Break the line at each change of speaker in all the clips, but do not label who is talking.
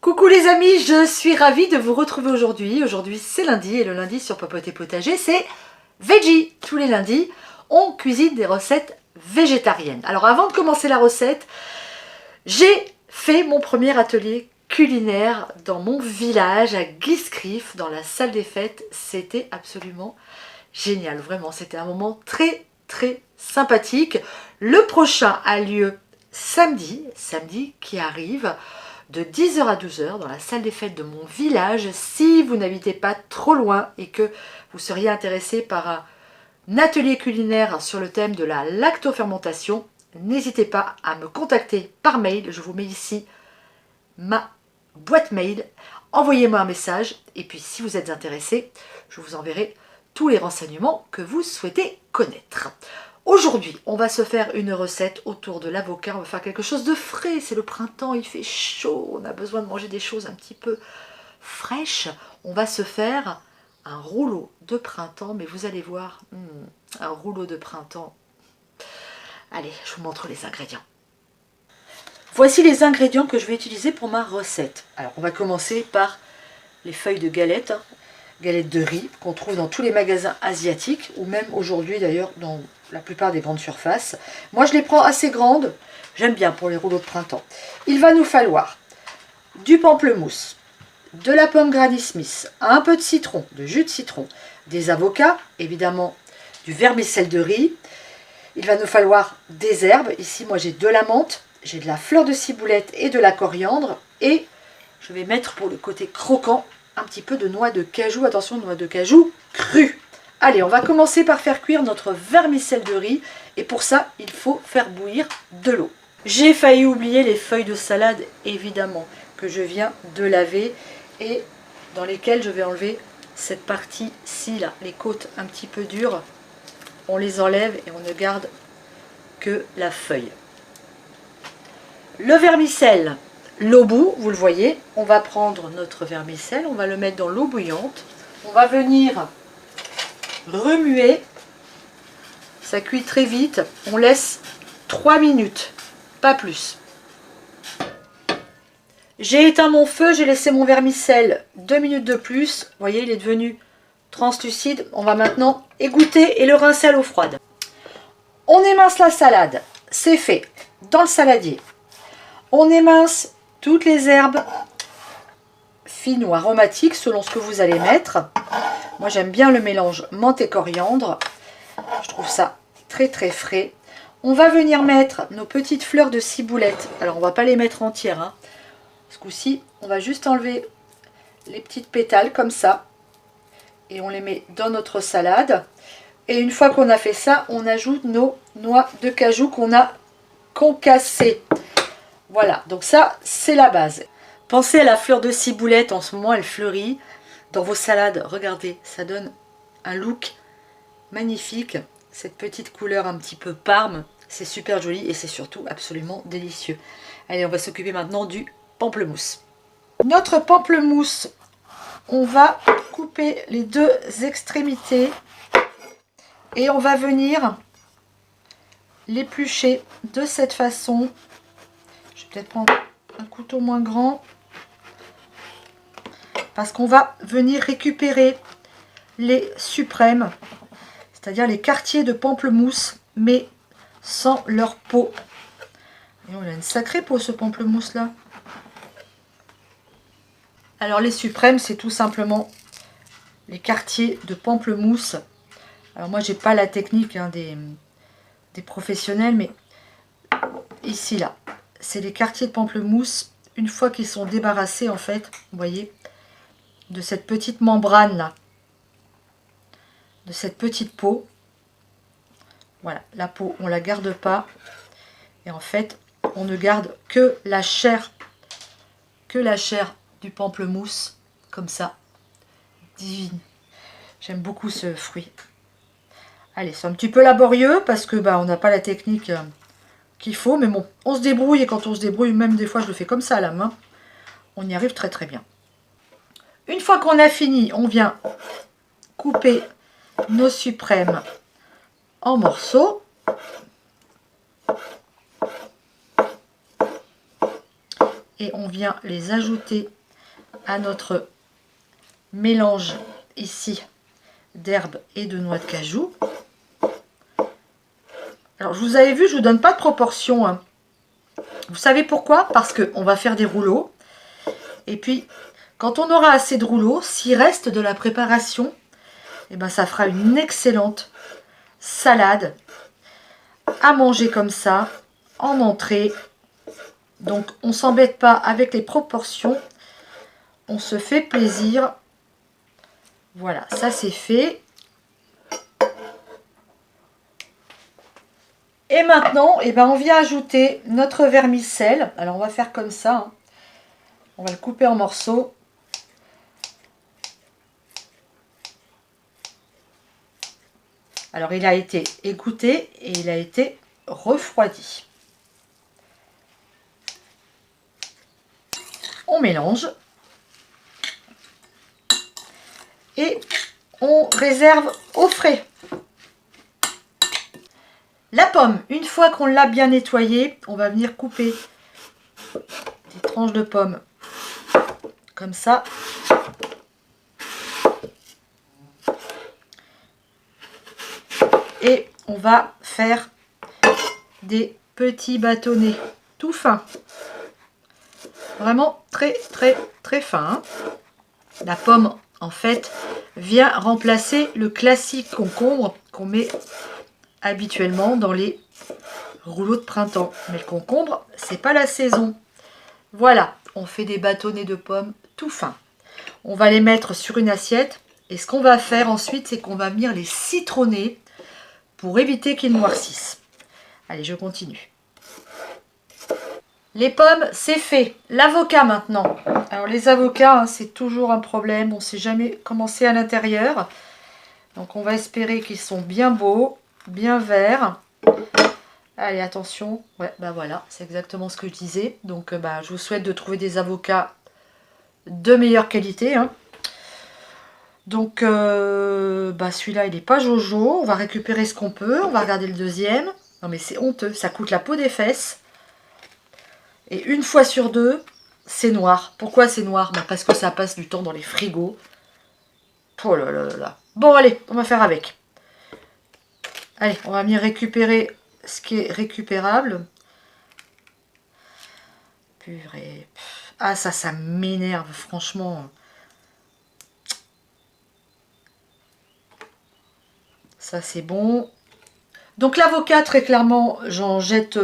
Coucou les amis, je suis ravie de vous retrouver aujourd'hui. Aujourd'hui c'est lundi et le lundi sur Papoter Potager c'est Veggie. Tous les lundis on cuisine des recettes végétariennes. Alors avant de commencer la recette, j'ai fait mon premier atelier culinaire dans mon village à Gliescrief, dans la salle des fêtes. C'était absolument génial, vraiment c'était un moment très sympathique. Le prochain a lieu samedi qui arrive, de 10h à 12h dans la salle des fêtes de mon village. Si vous n'habitez pas trop loin et que vous seriez intéressé par un atelier culinaire sur le thème de la lactofermentation, n'hésitez pas à me contacter par mail. Je vous mets ici ma boîte mail. Envoyez-moi un message et puis si vous êtes intéressé, je vous enverrai tous les renseignements que vous souhaitez connaître. Aujourd'hui, on va se faire une recette autour de l'avocat. On va faire quelque chose de frais. C'est le printemps, il fait chaud. On a besoin de manger des choses un petit peu fraîches. On va se faire un rouleau de printemps. Mais vous allez voir, un rouleau de printemps. Allez, je vous montre les ingrédients. Voici les ingrédients que je vais utiliser pour ma recette. Alors, on va commencer par les feuilles de galette. Galettes de riz qu'on trouve dans tous les magasins asiatiques ou même aujourd'hui d'ailleurs dans la plupart des grandes surfaces. Moi je les prends assez grandes, j'aime bien pour les rouleaux de printemps. Il va nous falloir du pamplemousse, de la pomme Granny Smith, un peu de citron, de jus de citron, des avocats, évidemment du vermicelle de riz. Il va nous falloir des herbes, ici moi j'ai de la menthe, j'ai de la fleur de ciboulette et de la coriandre et je vais mettre pour le côté croquant un petit peu de noix de cajou, attention, noix de cajou crue. Allez, on va commencer par faire cuire notre vermicelle de riz et pour ça, il faut faire bouillir de l'eau. J'ai failli oublier les feuilles de salade, évidemment, que je viens de laver et dans lesquelles je vais enlever cette partie-ci, là, les côtes un petit peu dures. On les enlève et on ne garde que la feuille. Le vermicelle. L'eau bout, vous le voyez, on va prendre notre vermicelle, on va le mettre dans l'eau bouillante, on va venir remuer, ça cuit très vite, on laisse 3 minutes, pas plus. J'ai éteint mon feu, j'ai laissé mon vermicelle 2 minutes de plus, vous voyez il est devenu translucide, on va maintenant égoutter et le rincer à l'eau froide. On émince la salade, c'est fait, dans le saladier, on émince toutes les herbes fines ou aromatiques selon ce que vous allez mettre. Moi j'aime bien le mélange menthe et coriandre. Je trouve ça très frais. On va venir mettre nos petites fleurs de ciboulette. Alors on va pas les mettre entières. Hein. Ce coup-ci, on va juste enlever les petites pétales comme ça. Et on les met dans notre salade. Et une fois qu'on a fait ça, on ajoute nos noix de cajou qu'on a concassées. Voilà, donc ça, c'est la base. Pensez à la fleur de ciboulette, en ce moment, elle fleurit. Dans vos salades, regardez, ça donne un look magnifique. Cette petite couleur un petit peu parme, c'est super joli et c'est surtout absolument délicieux. Allez, on va s'occuper maintenant du pamplemousse. Notre pamplemousse, on va couper les deux extrémités et on va venir l'éplucher de cette façon. Je vais peut-être prendre un couteau moins grand parce qu'on va venir récupérer les suprêmes, c'est-à-dire les quartiers de pamplemousse, mais sans leur peau. Et on a une sacrée peau ce pamplemousse là. Alors les suprêmes, c'est tout simplement les quartiers de pamplemousse. Alors moi j'ai pas la technique hein, des professionnels, mais ici là. C'est les quartiers de pamplemousse, une fois qu'ils sont débarrassés en fait, vous voyez, de cette petite membrane là, de cette petite peau. Voilà, la peau, on la garde pas. Et en fait, on ne garde que la chair du pamplemousse, comme ça, divine. J'aime beaucoup ce fruit. Allez, c'est un petit peu laborieux parce que bah, on n'a pas la technique qu'il faut, mais bon, on se débrouille et quand on se débrouille, même des fois je le fais comme ça à la main, on y arrive très bien. Une fois qu'on a fini, on vient couper nos suprêmes en morceaux. et on vient les ajouter à notre mélange ici d'herbes et de noix de cajou. Alors, je vous avais vu, je ne vous donne pas de proportion, hein. Vous savez pourquoi? Parce qu'on va faire des rouleaux. Et puis, quand on aura assez de rouleaux, s'il reste de la préparation, eh ben, ça fera une excellente salade à manger comme ça, en entrée. Donc, on ne s'embête pas avec les proportions. On se fait plaisir. Voilà, ça c'est fait. Et maintenant, eh ben, on vient ajouter notre vermicelle. Alors, on va faire comme ça, hein. On va le couper en morceaux. Alors, il a été égoutté et il a été refroidi. On mélange. Et on réserve au frais. La pomme, une fois qu'on l'a bien nettoyée, on va venir couper des tranches de pommes comme ça. Et on va faire des petits bâtonnets tout fins. Vraiment très très très fins, hein. La pomme, en fait, vient remplacer le classique concombre qu'on met habituellement dans les rouleaux de printemps. Mais le concombre, c'est pas la saison. Voilà, on fait des bâtonnets de pommes tout fins. On va les mettre sur une assiette. Et ce qu'on va faire ensuite, c'est qu'on va venir les citronner pour éviter qu'ils noircissent. Allez, je continue. Les pommes, c'est fait. L'avocat maintenant. Alors les avocats, hein, c'est toujours un problème. On ne sait jamais comment c'est à l'intérieur. Donc on va espérer qu'ils sont bien beaux, bien verts. Allez, attention. Ouais, bah voilà, c'est exactement ce que je disais. Donc bah, je vous souhaite de trouver des avocats de meilleure qualité, hein. Donc bah, celui-là, il n'est pas jojo. On va récupérer ce qu'on peut. On va regarder le deuxième. Non mais c'est honteux. Ça coûte la peau des fesses. Et une fois sur deux, c'est noir. Pourquoi c'est noir? Bah parce que ça passe du temps dans les frigos. Oh là là là là. Bon, allez, on va faire avec. Allez, on va venir récupérer ce qui est récupérable. Purée. Ah, ça m'énerve, franchement. Ça, c'est bon. Donc, l'avocat, très clairement, j'en jette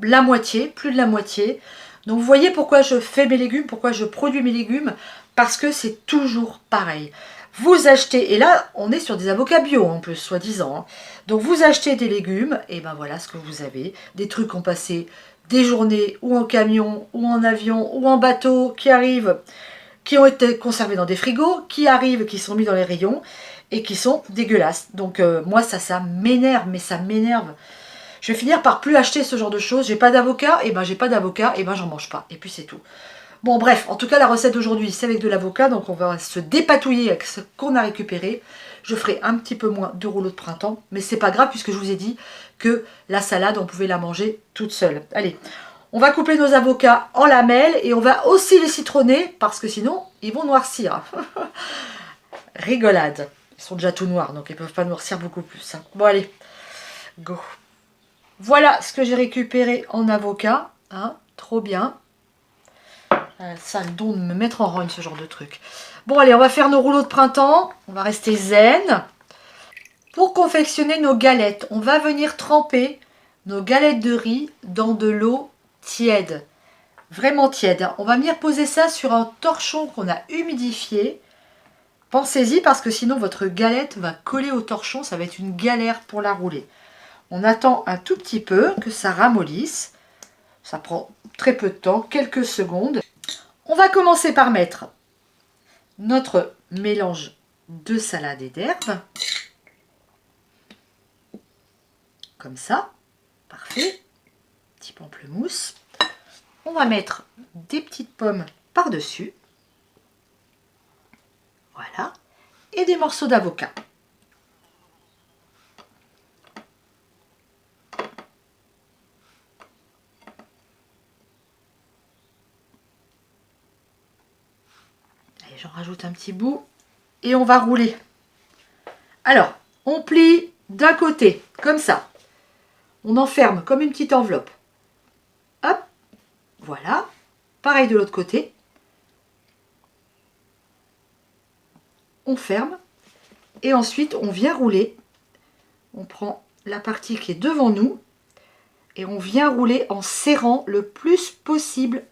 la moitié, plus de la moitié. Donc, vous voyez pourquoi je fais mes légumes, pourquoi je produis mes légumes. Parce que c'est toujours pareil. Vous achetez, et là, on est sur des avocats bio en plus, soi-disant, hein. Donc, vous achetez des légumes, et ben voilà ce que vous avez. Des trucs qui ont passé des journées, ou en camion, ou en avion, ou en bateau, qui arrivent, qui ont été conservés dans des frigos, qui arrivent, qui sont mis dans les rayons, et qui sont dégueulasses. Donc, moi, ça m'énerve, mais ça m'énerve. Je vais finir par plus acheter ce genre de choses. J'ai pas d'avocat, et ben j'ai pas d'avocat, et ben j'en mange pas. Et puis c'est tout. Bon bref, en tout cas la recette d'aujourd'hui c'est avec de l'avocat, donc on va se dépatouiller avec ce qu'on a récupéré. Je ferai un petit peu moins de rouleaux de printemps, mais c'est pas grave puisque je vous ai dit que la salade on pouvait la manger toute seule. Allez, on va couper nos avocats en lamelles et on va aussi les citronner parce que sinon ils vont noircir. Rigolade, ils sont déjà tout noirs donc ils peuvent pas noircir beaucoup plus, hein. Bon allez, go. Voilà ce que j'ai récupéré en avocat, hein, trop bien. Ça a le don de me mettre en rogne ce genre de truc. Bon allez, on va faire nos rouleaux de printemps. On va rester zen. Pour confectionner nos galettes, on va venir tremper nos galettes de riz dans de l'eau tiède. Vraiment tiède. On va venir poser ça sur un torchon qu'on a humidifié. Pensez-y parce que sinon votre galette va coller au torchon. Ça va être une galère pour la rouler. On attend un tout petit peu que ça ramollisse. Ça prend très peu de temps, quelques secondes. On va commencer par mettre notre mélange de salade et d'herbes. Comme ça. Parfait. Petit pamplemousse. On va mettre des petites pommes par-dessus. Voilà. Et des morceaux d'avocat. Allez, j'en rajoute un petit bout et on va rouler. Alors, on plie d'un côté, comme ça. On enferme comme une petite enveloppe. Hop, voilà. Pareil de l'autre côté. On ferme. Et ensuite, on vient rouler. On prend la partie qui est devant nous. Et on vient rouler en serrant le plus possible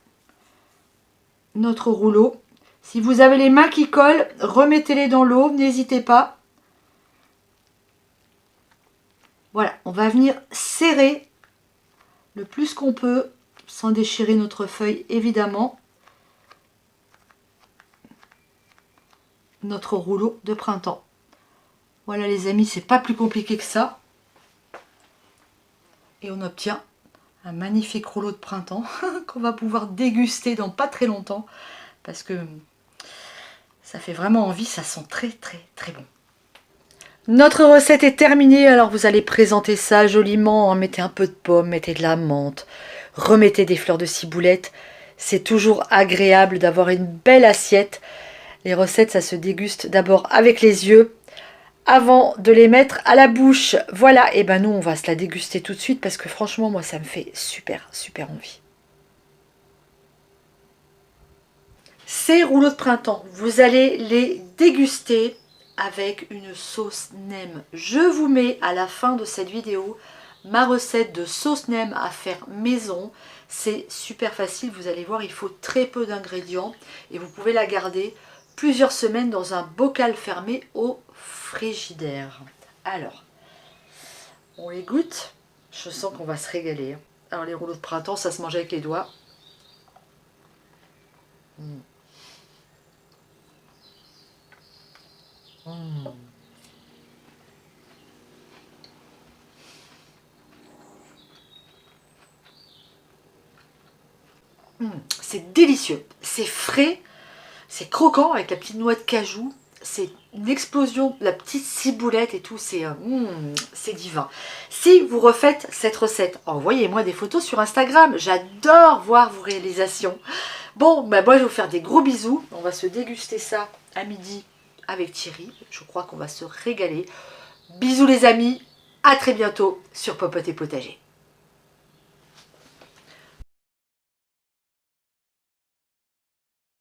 notre rouleau. Si vous avez les mains qui collent, remettez-les dans l'eau, n'hésitez pas. Voilà, on va venir serrer le plus qu'on peut, sans déchirer notre feuille évidemment, notre rouleau de printemps. Voilà les amis, c'est pas plus compliqué que ça. Et on obtient un magnifique rouleau de printemps qu'on va pouvoir déguster dans pas très longtemps parce que ça fait vraiment envie, ça sent très bon. Notre recette est terminée, alors vous allez présenter ça joliment, mettez un peu de pomme, mettez de la menthe, remettez des fleurs de ciboulette. C'est toujours agréable d'avoir une belle assiette. Les recettes, ça se déguste d'abord avec les yeux avant de les mettre à la bouche. Voilà, et ben nous on va se la déguster tout de suite parce que franchement moi ça me fait super envie. Ces rouleaux de printemps, vous allez les déguster avec une sauce nem. Je vous mets à la fin de cette vidéo ma recette de sauce nem à faire maison. C'est super facile, vous allez voir, il faut très peu d'ingrédients et vous pouvez la garder plusieurs semaines dans un bocal fermé au frigidaire. Alors, on les goûte. Je sens qu'on va se régaler. Alors les rouleaux de printemps, ça se mange avec les doigts. C'est délicieux, c'est frais, c'est croquant avec la petite noix de cajou, c'est une explosion, la petite ciboulette et tout, c'est divin. Si vous refaites cette recette, envoyez-moi des photos sur Instagram, j'adore voir vos réalisations. Bon, bah moi je vais vous faire des gros bisous, on va se déguster ça à midi avec Thierry, je crois qu'on va se régaler. Bisous les amis, à très bientôt sur Popote et Potager.